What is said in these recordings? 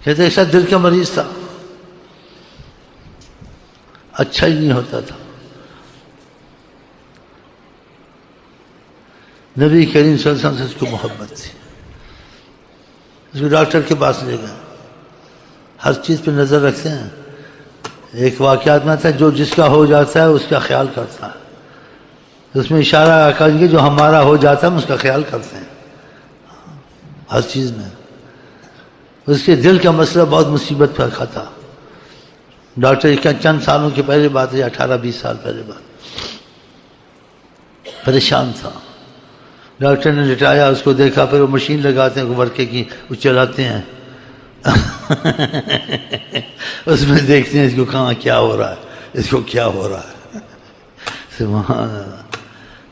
کہتے ہیں شاید دل کا مریض تھا، اچھا ہی نہیں ہوتا تھا. نبی کریم صلی اللہ علیہ وسلم سے اس کو محبت تھی. اس کو ڈاکٹر کے پاس لے گئے. ہر چیز پہ نظر رکھتے ہیں. ایک واقعات میں آتا ہے جو جس کا ہو جاتا ہے اس کا خیال کرتا ہے. اس میں اشارہ آقا جی کہ جو ہمارا ہو جاتا ہے ہم اس کا خیال کرتے ہیں ہر چیز میں. اس کے دل کا مسئلہ بہت مصیبت پر رکھا تھا. ڈاکٹر کا چند سالوں کے پہلے بات ہے، 18-20 سال پہلے بات. پریشان تھا. ڈاکٹر نے لٹایا، اس کو دیکھا، پھر وہ مشین لگاتے ہیں ورقے کی، وہ چلاتے ہیں اس میں دیکھتے ہیں اس کو کہاں کیا ہو رہا ہے، اس کو کیا ہو رہا ہے. سبحان اللہ.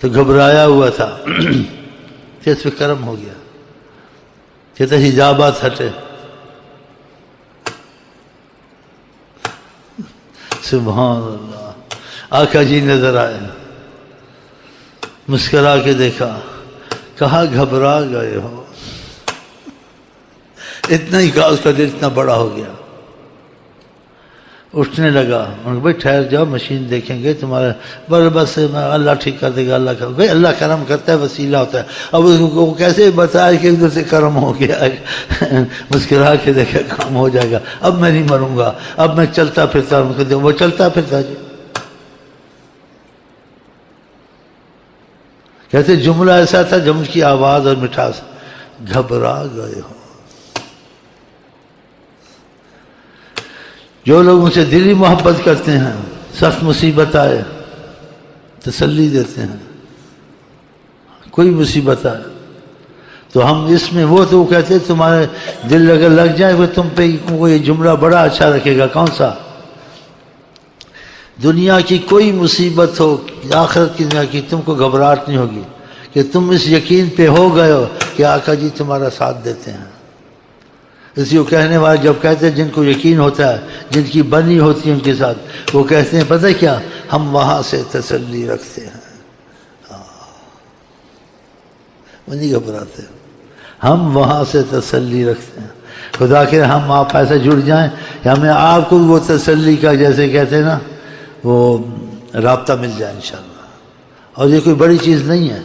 تو گھبرایا ہوا تھا کہ اس پہ کرم ہو گیا. کہتے حجابات ہٹے. سبحان اللہ. آقا جی نظر آئے، مسکرا کے دیکھا، کہا گھبرا گئے ہو. اتنا ہی کہا، اس کا دل اتنا بڑا ہو گیا. اٹھنے لگا. انہوں نے بھائی ٹھہر جاؤ، مشین دیکھیں گے تمہارا، بس اللہ ٹھیک کر دے گا. اللہ کرم، بھائی اللہ کرم کرتا ہے، وسیلہ ہوتا ہے. اب اس کو کیسے بتایا کہ ادھر سے کرم ہو گیا. مسکرا کے دیکھا کام ہو جائے گا. اب میں نہیں مروں گا، اب میں چلتا پھرتا ہوں. وہ چلتا پھرتا جی. کہتے جملہ ایسا تھا جب ان کی آواز اور مٹھاس، گھبرا گئے ہو. جو لوگ ان سے دلی محبت کرتے ہیں، سخت مصیبت آئے تسلی دیتے ہیں. کوئی مصیبت آئے تو ہم اس میں وہ تو کہتے تمہارے دل اگر لگ جائے وہ تم پہ یہ جملہ بڑا اچھا رکھے گا. کون سا؟ دنیا کی کوئی مصیبت ہو، آخرت کی دنیا کی، تم کو گھبراہٹ نہیں ہوگی کہ تم اس یقین پہ ہو گئے ہو کہ آقا جی تمہارا ساتھ دیتے ہیں. اسی کو کہنے والے جب کہتے ہیں جن کو یقین ہوتا ہے، جن کی بنی ہوتی ہے ان کے ساتھ، وہ کہتے ہیں پتہ کیا، ہم وہاں سے تسلی رکھتے ہیں. وہ نہیں گھبراتے، ہم وہاں سے تسلی رکھتے ہیں. خدا کہ ہم آپ ایسے جڑ جائیں کہ ہمیں آپ کو وہ تسلی کا، جیسے کہتے ہیں نا، وہ رابطہ مل جائے انشاءاللہ. اور یہ کوئی بڑی چیز نہیں ہے.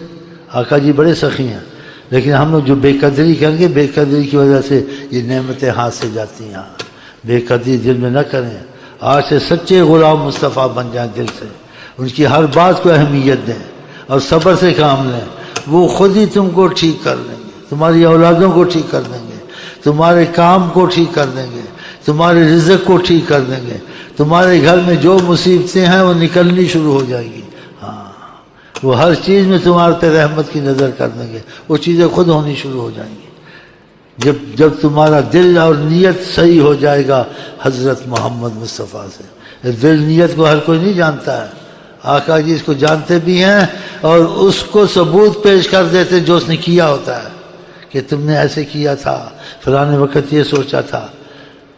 آقا جی بڑے سخی ہیں، لیکن ہم لوگ جو بے قدری کریں گے، بے قدری کی وجہ سے یہ نعمتیں ہاتھ سے جاتی ہیں. بے قدری دل میں نہ کریں. آج سے سچے غلام مصطفیٰ بن جائیں دل سے. ان کی ہر بات کو اہمیت دیں اور صبر سے کام لیں. وہ خود ہی تم کو ٹھیک کر دیں گے، تمہاری اولادوں کو ٹھیک کر دیں گے، تمہارے کام کو ٹھیک کر دیں گے، تمہارے رزق کو ٹھیک کر دیں گے. تمہارے گھر میں جو مصیبتیں ہیں وہ نکلنی شروع ہو جائیں گی. وہ ہر چیز میں تمہارے پہ رحمت کی نظر کر دیں گے. وہ چیزیں خود ہونی شروع ہو جائیں گی جب تمہارا دل اور نیت صحیح ہو جائے گا حضرت محمد مصطفیٰ سے. دل نیت کو ہر کوئی نہیں جانتا ہے. آقا جی اس کو جانتے بھی ہیں اور اس کو ثبوت پیش کر دیتے جو اس نے کیا ہوتا ہے کہ تم نے ایسے کیا تھا، فلانے وقت یہ سوچا تھا.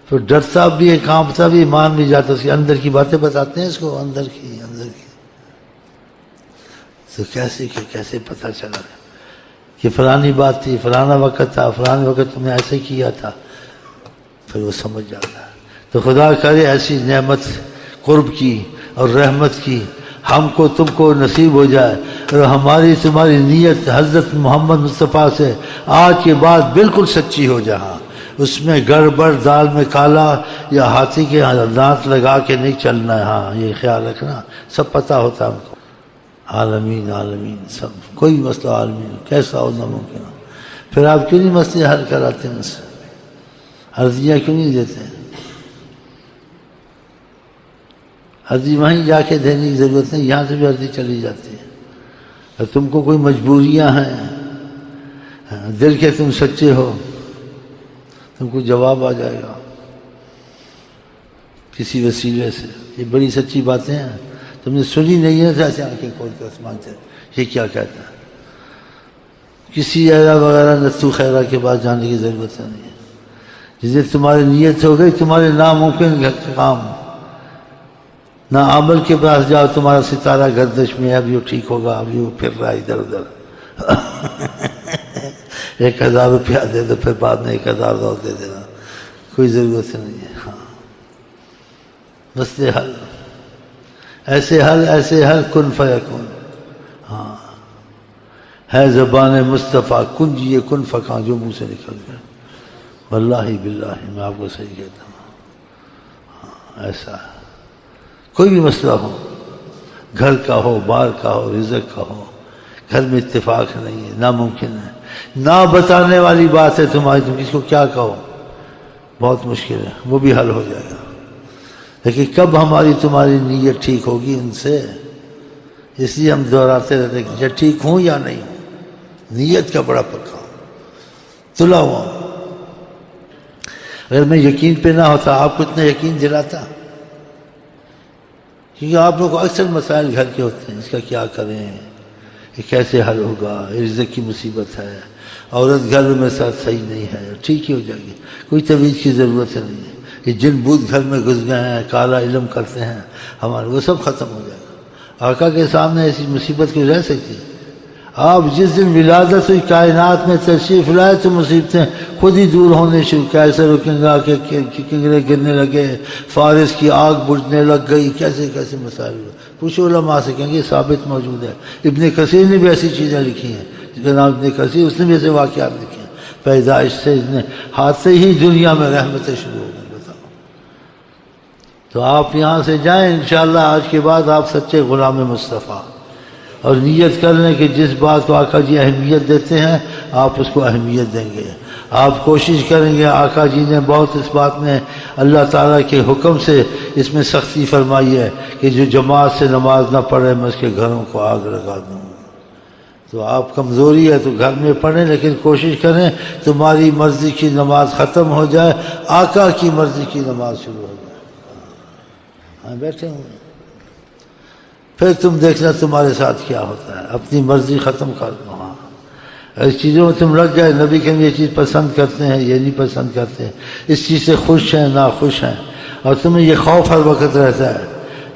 پھر ڈرتا بھی ہے، کانپتا بھی، مان بھی جاتا. اس کے اندر کی باتیں بتاتے ہیں اس کو، اندر کی. تو کیسے پتہ چلا کہ فلانی بات تھی، فلانا وقت تھا، فلانے وقت تم نے ایسے کیا تھا. پھر وہ سمجھ جاتا ہے. تو خدا کرے ایسی نعمت قرب کی اور رحمت کی ہم کو تم کو نصیب ہو جائے، اور ہماری تمہاری نیت حضرت محمد مصطفیٰ سے آج کے بعد بالکل سچی ہو جائے. اس میں گڑبڑ، دال میں کالا یا ہاتھی کے دانت لگا کے نہیں چلنا ہے. ہاں یہ خیال رکھنا، سب پتہ ہوتا ہے ہم کو. عالمین عالمین سب، کوئی مسئلہ عالمین کیسا ہو ناممکن ہو. پھر آپ کیوں نہیں مسئلے حل کراتے ہیں؟ اس سے عرضیاں کیوں نہیں دیتے ہیں؟ عرضی وہیں جا کے دینے کی ضرورت نہیں، یہاں سے بھی عرضی چلی جاتی ہے. اور تم کو کوئی مجبوریاں ہیں، دل کے تم سچے ہو، تم کو جواب آ جائے گا کسی وسیلے سے. یہ بڑی سچی باتیں ہیں، تم نے سنی نہیں ہے. ایسے آنکھیں کھول کے آسمان سے یہ کیا کہتا ہے. کسی ایرا وغیرہ نتو خیرہ کے پاس جانے کی ضرورت نہیں ہے. جسے تمہاری نیت ہو گئی، تمہارے ناممکن کام، نہ عمل کے پاس جاؤ، تمہارا ستارہ گردش میں ہے، اب یہ ٹھیک ہوگا، اب یہ پھر رہا ادھر ادھر. 1000 روپیہ دے دو، پھر بعد میں 1000 اور دے دینا. کوئی ضرورت نہیں ہے. ہاں مسئلے حل، ایسے حل کن فیکون. ہاں ہے زبان مصطفیٰ کنجیے کن فکاں جو منہ سے نکل گیا. واللہ باللہ میں آپ کو صحیح کہتا ہوں. ہاں ایسا ہے. کوئی بھی مسئلہ ہو، گھر کا ہو، بار کا ہو، رزق کا ہو، گھر میں اتفاق نہیں ہے، ناممکن ہے. نہ بتانے والی بات ہے تمہاری، تم کس کو کیا کہو، بہت مشکل ہے. وہ بھی حل ہو جائے گا. لیکن کب ہماری تمہاری نیت ٹھیک ہوگی ان سے، اس لیے ہم دہراتے رہتے ہیں کہ ٹھیک ہوں یا نہیں ہوں، نیت کا بڑا پکا تلا ہوا. اگر میں یقین پہ نہ ہوتا آپ کو اتنا یقین دلاتا. کیونکہ آپ لوگ کو اکثر مسائل گھر کے ہوتے ہیں، اس کا کیا کریں، یہ کیسے حل ہوگا، رزق کی مصیبت ہے، عورت گھر میں ساتھ صحیح نہیں ہے، ٹھیک ہی ہو جائے گی، کوئی تعویذ کی ضرورت نہیں ہے. یہ جن بوت گھر میں گھس گئے ہیں، کالا علم کرتے ہیں ہمارے، وہ سب ختم ہو جائے گا. آقا کے سامنے ایسی مصیبت کیوں رہ سکتی؟ آپ جس دن ولادت ہوئی کائنات میں تشریف لائے تو مصیبتیں خود ہی دور ہونے شروع. کیسے رکنگا کے کنگرے گرنے لگے، فارس کی آگ بجھنے لگ گئی، کیسے کیسے مسائل ہوئے. کچھ علماء سے کہیں گے ثابت موجود ہے. ابن کثیر نے بھی ایسی چیزیں لکھی ہیں، جناب ابن کثیر، اس نے بھی ایسے واقعات لکھے ہیں. پیدائش سے اس نے ہاتھ سے ہی دنیا میں رحمتیں شروع ہو گئی. بتاؤ. تو آپ یہاں سے جائیں انشاءاللہ. آج کے بعد آپ سچے غلام مصطفیٰ، اور نیت کر لیں کہ جس بات کو آقا جی اہمیت دیتے ہیں آپ اس کو اہمیت دیں گے. آپ کوشش کریں گے. آقا جی نے بہت اس بات میں اللہ تعالیٰ کے حکم سے اس میں سختی فرمائی ہے کہ جو جماعت سے نماز نہ پڑھے میں اس کے گھروں کو آگ لگا دوں. تو آپ کمزوری ہے تو گھر میں پڑھیں، لیکن کوشش کریں تمہاری مرضی کی نماز ختم ہو جائے، آقا کی مرضی کی نماز شروع ہو جائے. ہاں بیٹھے ہوں، پھر تم دیکھنا تمہارے ساتھ کیا ہوتا ہے. اپنی مرضی ختم کر دو. ہاں اس چیزوں میں تم لگ گئے، نبی کہ یہ چیز پسند کرتے ہیں، یہ نہیں پسند کرتے، اس چیز سے خوش ہیں ناخوش ہیں، اور تمہیں یہ خوف ہر وقت رہتا ہے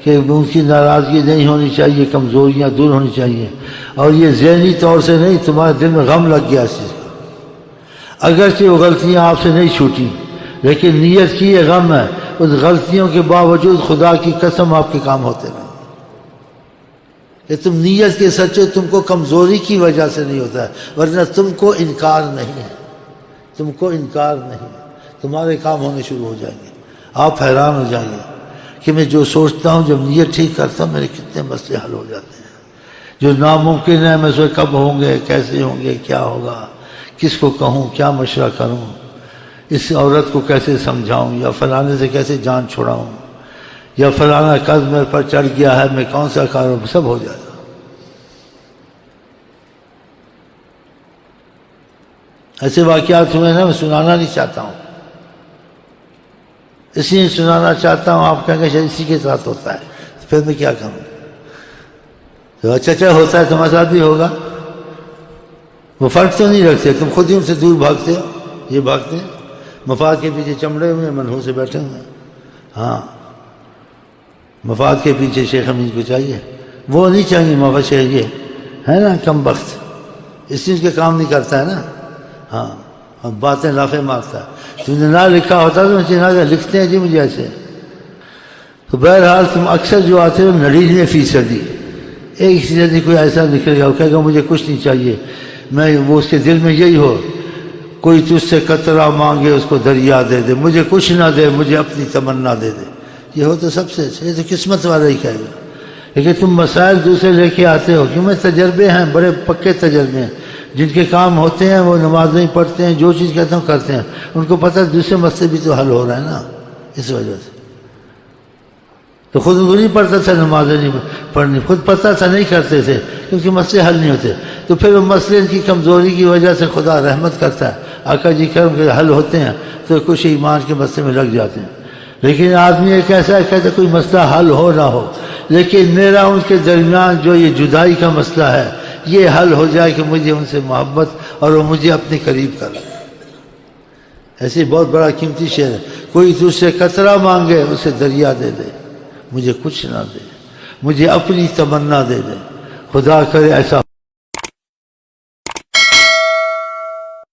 کہ ان کی ناراضگی نہیں ہونی چاہیے، کمزوریاں دور ہونی چاہیے. اور یہ ذہنی طور سے نہیں، تمہارے دل میں غم لگ گیا اس چیز کا. اگرچہ وہ غلطیاں آپ سے نہیں چھوٹی، لیکن نیت کی یہ غم ہے. اس غلطیوں کے باوجود خدا کی قسم آپ کے کام ہوتے رہے. کہ تم نیت کے سچے، تم کو کمزوری کی وجہ سے نہیں ہوتا ہے، ورنہ تم کو انکار نہیں ہے. تم کو انکار نہیں، تمہارے کام ہونے شروع ہو جائیں گے. آپ حیران ہو جائیں گے کہ میں جو سوچتا ہوں جب نیت ٹھیک کرتا ہوں میرے کتنے مسئلے حل ہو جاتے ہیں. جو ناممکن ہے میں سوچ کب ہوں گے، کیسے ہوں گے، کیا ہوگا، کس کو کہوں، کیا مشورہ کروں، اس عورت کو کیسے سمجھاؤں، یا فلانے سے کیسے جان چھڑاؤں، یا فلانا قرض میرے پر چڑھ گیا ہے میں کون سا کاروبار، سب ہو جائے گا. ایسے واقعات ہوئے نا، میں سنانا نہیں چاہتا ہوں، اس لیے سنانا چاہتا ہوں. آپ کہیں گے شاید اسی کے ساتھ ہوتا ہے، پھر میں کیا کروں. تو اچھا ہوتا ہے تمہارے ساتھ بھی ہوگا. وہ فرق تو نہیں رکھتے، تم خود ہی ان سے دور بھاگتے ہو. یہ بھاگتے ہیں مفاد کے پیچھے چمڑے ہوئے منحوس سے بیٹھے ہوئے ہیں. ہاں مفاد کے پیچھے شیخ امین کو چاہیے، وہ نہیں چاہیے. مفاد چاہیے ہے نا، کم بخت اس چیز کے کام نہیں کرتا ہے نا. ہاں اور باتیں لافے مارتا ہے. تم نے نہ لکھا ہوتا تو میں لکھتے ہیں جی مجھے ایسے. تو بہرحال تم اکثر جو آتے ہو 99%، 1% کوئی ایسا نکل گیا وہ کہے گا مجھے کچھ نہیں چاہیے. میں وہ اس کے دل میں یہی ہو، کوئی تجھ سے قطرہ مانگے اس کو دریا دے دے، مجھے کچھ نہ دے مجھے اپنی تمنا دے دے. یہ ہو تو سب سے اچھا، یہ تو قسمت والا ہی کہے گا. لیکن تم مسائل دوسرے لے کے آتے ہو، کیوں میں تجربے ہیں، بڑے پکے تجربے ہیں. جن کے کام ہوتے ہیں وہ نماز نہیں پڑھتے ہیں، جو چیز کہتے ہیں کرتے ہیں. ان کو پتہ دوسرے مسئلے بھی تو حل ہو رہا ہے نا اس وجہ سے. تو خود وہ نہیں پڑھتا تھا، نمازیں نہیں پڑھنی خود پتہ تھا، نہیں کرتے تھے کیونکہ مسئلے حل نہیں ہوتے. تو پھر وہ مسئلے ان کی کمزوری کی وجہ سے خدا رحمت کرتا ہے. آقا جی کرم کے حل ہوتے ہیں تو کچھ ایمان کے مسئلے میں لگ جاتے ہیں. لیکن آدمی ایک ایسا ہے کہتا کوئی مسئلہ حل ہو نہ ہو، لیکن میرا ان کے درمیان جو یہ جدائی کا مسئلہ ہے یہ حل ہو جائے کہ مجھے ان سے محبت اور وہ مجھے اپنے قریب کر لے. ایسے بہت بڑا قیمتی شعر ہے. کوئی تجھ سے قطرہ مانگے اسے دریا دے دے، مجھے کچھ نہ دے، مجھے اپنی تمنا دے دے. خدا کرے ایسا